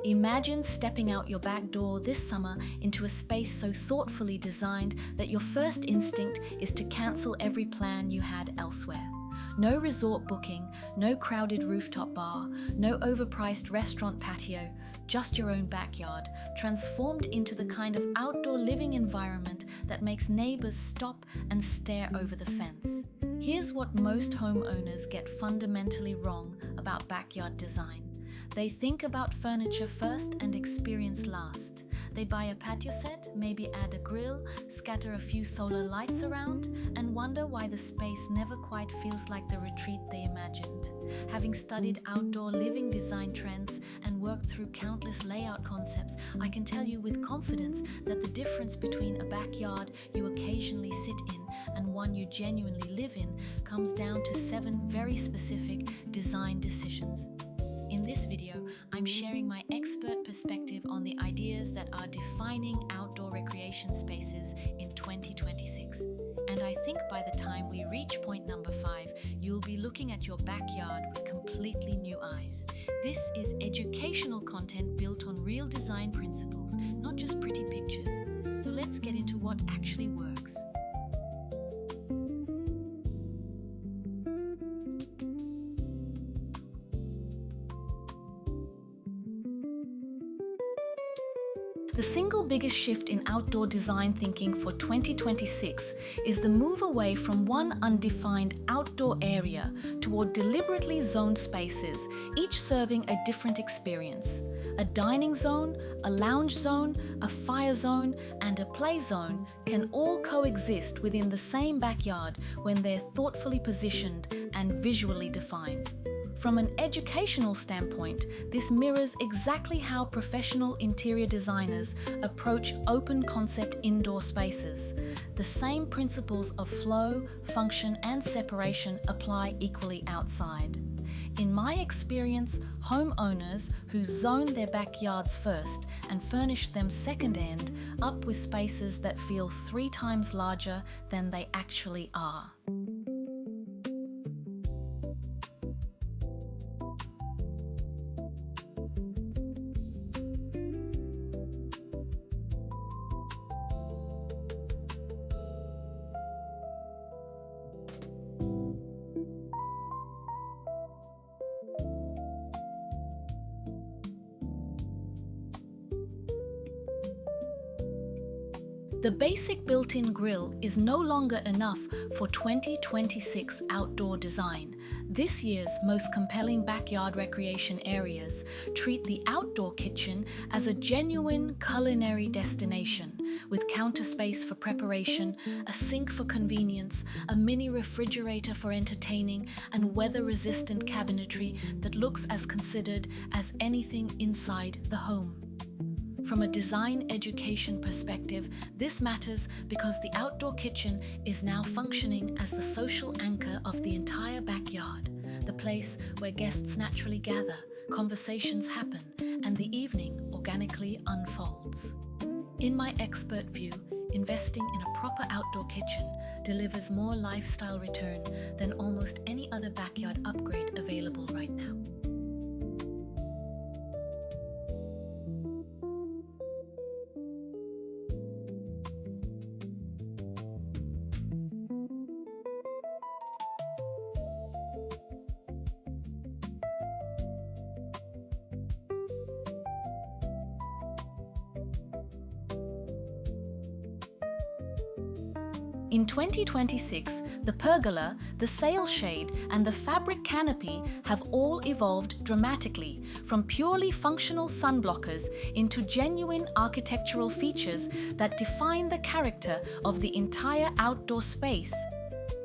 Imagine stepping out your back door this summer into a space so thoughtfully designed that your first instinct is to cancel every plan you had elsewhere. No resort booking, no crowded rooftop bar, no overpriced restaurant patio, just your own backyard, transformed into the kind of outdoor living environment that makes neighbors stop and stare over the fence. Here's what most homeowners get fundamentally wrong about backyard design. They think about furniture first and experience last. They buy a patio set, maybe add a grill, scatter a few solar lights around, and wonder why the space never quite feels like the retreat they imagined. Having studied outdoor living design trends and worked through countless layout concepts, I can tell you with confidence that the difference between a backyard you occasionally sit in and one you genuinely live in comes down to 7 very specific design decisions. In this video, I'm sharing my expert perspective on the ideas that are defining outdoor recreation spaces in 2026. And I think by the time we reach point number 5, you'll be looking at your backyard with completely new eyes. This is educational content built on real design principles, not just pretty pictures. So let's get into what actually works. The single biggest shift in outdoor design thinking for 2026 is the move away from one undefined outdoor area toward deliberately zoned spaces, each serving a different experience. A dining zone, a lounge zone, a fire zone, and a play zone can all coexist within the same backyard when they're thoughtfully positioned and visually defined. From an educational standpoint, this mirrors exactly how professional interior designers approach open concept indoor spaces. The same principles of flow, function, and separation apply equally outside. In my experience, homeowners who zone their backyards first and furnish them second end up with spaces that feel 3 times larger than they actually are. The basic built-in grill is no longer enough for 2026 outdoor design. This year's most compelling backyard recreation areas treat the outdoor kitchen as a genuine culinary destination, with counter space for preparation, a sink for convenience, a mini refrigerator for entertaining, and weather-resistant cabinetry that looks as considered as anything inside the home. From a design education perspective, this matters because the outdoor kitchen is now functioning as the social anchor of the entire backyard, the place where guests naturally gather, conversations happen, and the evening organically unfolds. In my expert view, investing in a proper outdoor kitchen delivers more lifestyle return than almost any other backyard upgrade available right now. In 2026, the pergola, the sail shade, and the fabric canopy have all evolved dramatically, from purely functional sunblockers into genuine architectural features that define the character of the entire outdoor space.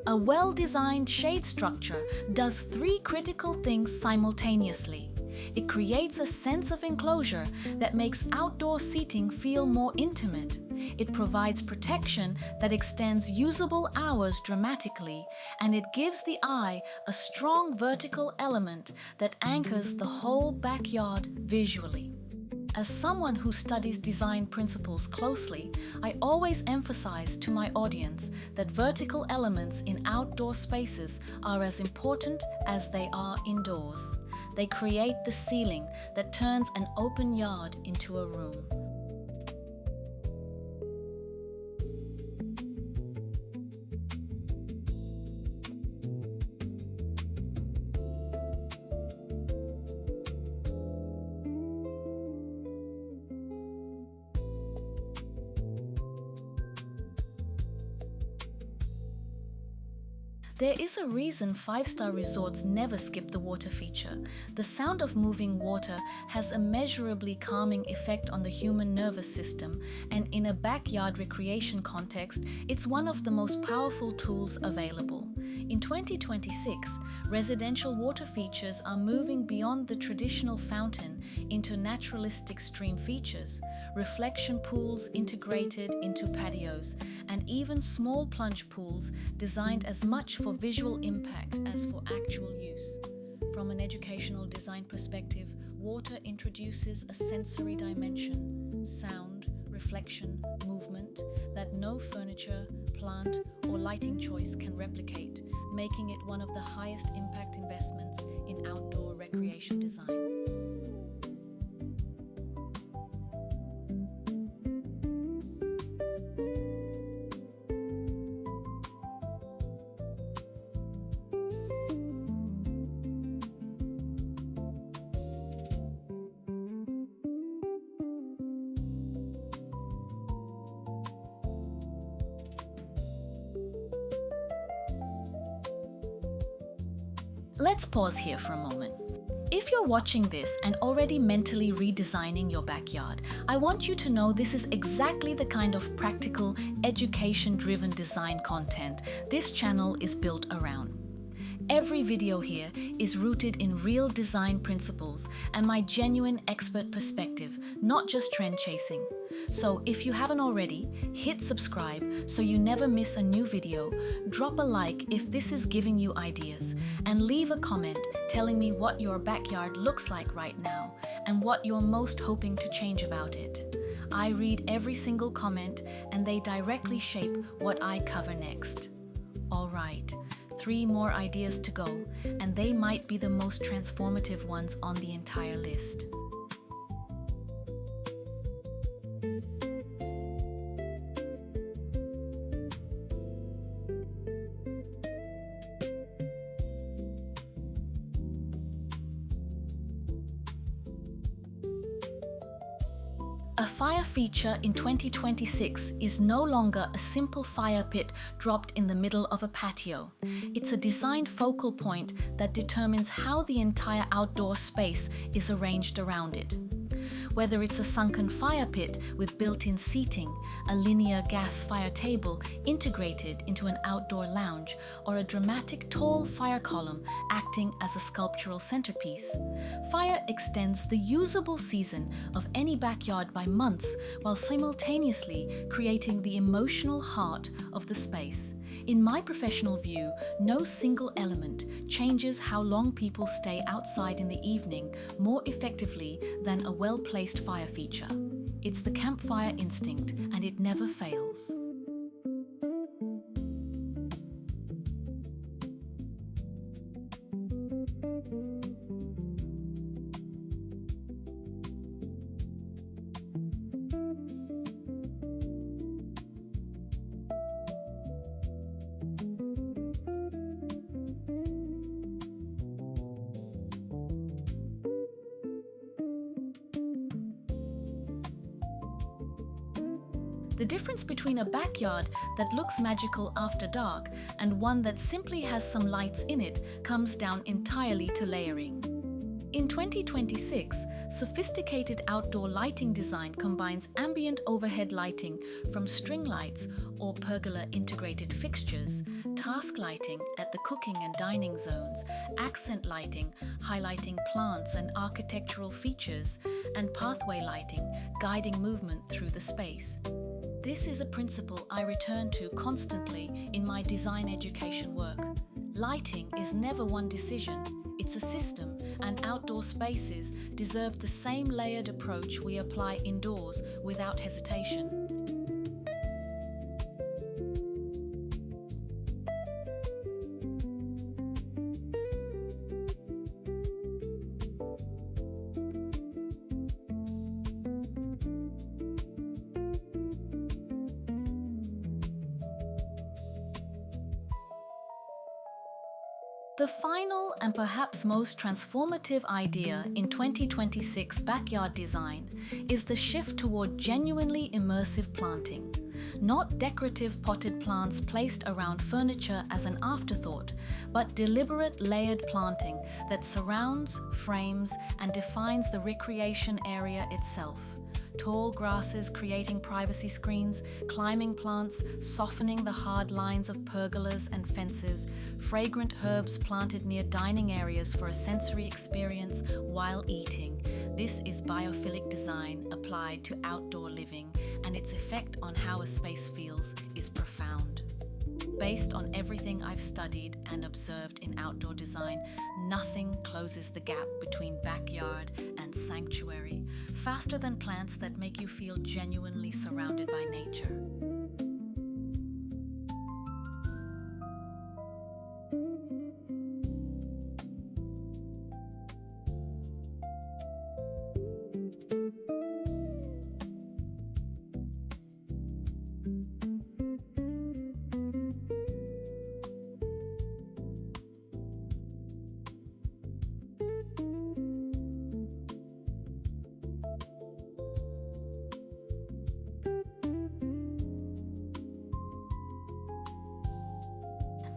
A well-designed shade structure does 3 critical things simultaneously. It creates a sense of enclosure that makes outdoor seating feel more intimate. It provides protection that extends usable hours dramatically, and it gives the eye a strong vertical element that anchors the whole backyard visually. As someone who studies design principles closely, I always emphasize to my audience that vertical elements in outdoor spaces are as important as they are indoors. They create the ceiling that turns an open yard into a room. There is a reason five-star resorts never skip the water feature. The sound of moving water has a measurably calming effect on the human nervous system, and in a backyard recreation context, it's one of the most powerful tools available. In 2026, residential water features are moving beyond the traditional fountain into naturalistic stream features, reflection pools integrated into patios, and even small plunge pools designed as much for visual impact as for actual use. From an educational design perspective, water introduces a sensory dimension, sound, reflection, movement, that no furniture, plant, or lighting choice can replicate, making it one of the highest impact investments in outdoor recreation design. Let's pause here for a moment. If you're watching this and already mentally redesigning your backyard, I want you to know this is exactly the kind of practical, education-driven design content this channel is built around. Every video here is rooted in real design principles and my genuine expert perspective, not just trend chasing. So if you haven't already, hit subscribe so you never miss a new video, drop a like if this is giving you ideas, and leave a comment telling me what your backyard looks like right now and what you're most hoping to change about it. I read every single comment and they directly shape what I cover next. All right, 3 more ideas to go, and they might be the most transformative ones on the entire list. A fire feature in 2026 is no longer a simple fire pit dropped in the middle of a patio. It's a designed focal point that determines how the entire outdoor space is arranged around it. Whether it's a sunken fire pit with built-in seating, a linear gas fire table integrated into an outdoor lounge, or a dramatic tall fire column acting as a sculptural centerpiece, fire extends the usable season of any backyard by months while simultaneously creating the emotional heart of the space. In my professional view, no single element changes how long people stay outside in the evening more effectively than a well-placed fire feature. It's the campfire instinct, and it never fails. The difference between a backyard that looks magical after dark and one that simply has some lights in it comes down entirely to layering. In 2026, sophisticated outdoor lighting design combines ambient overhead lighting from string lights or pergola integrated fixtures, task lighting at the cooking and dining zones, accent lighting highlighting plants and architectural features, and pathway lighting guiding movement through the space. This is a principle I return to constantly in my design education work. Lighting is never one decision, it's a system, and outdoor spaces deserve the same layered approach we apply indoors without hesitation. The final and perhaps most transformative idea in 2026 backyard design is the shift toward genuinely immersive planting. Not decorative potted plants placed around furniture as an afterthought, but deliberate layered planting that surrounds, frames, and defines the recreation area itself. Tall grasses creating privacy screens, climbing plants softening the hard lines of pergolas and fences, fragrant herbs planted near dining areas for a sensory experience while eating. This is biophilic design applied to outdoor living, and its effect on how a space feels is profound. Based on everything I've studied and observed in outdoor design, nothing closes the gap between backyard and sanctuary faster than plants that make you feel genuinely surrounded by nature.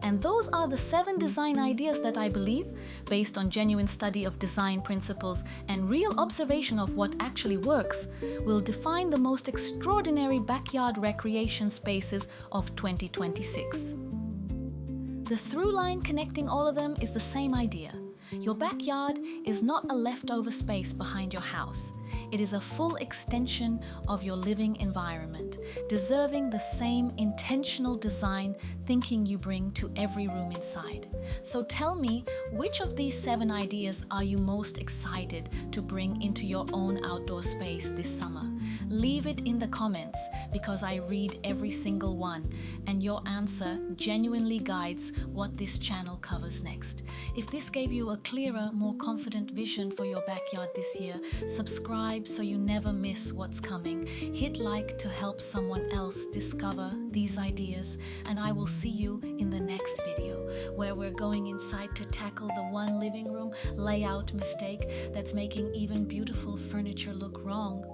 And those are the 7 design ideas that I believe, based on genuine study of design principles and real observation of what actually works, will define the most extraordinary backyard recreation spaces of 2026. The through line connecting all of them is the same idea. Your backyard is not a leftover space behind your house. It is a full extension of your living environment, deserving the same intentional design thinking you bring to every room inside. So tell me, which of these 7 ideas are you most excited to bring into your own outdoor space this summer? Leave it in the comments, because I read every single one, and your answer genuinely guides what this channel covers next. If this gave you a clearer, more confident vision for your backyard this year, subscribe so you never miss what's coming. Hit like to help someone else discover these ideas, and I will see you in the next video, where we're going inside to tackle the one living room layout mistake that's making even beautiful furniture look wrong.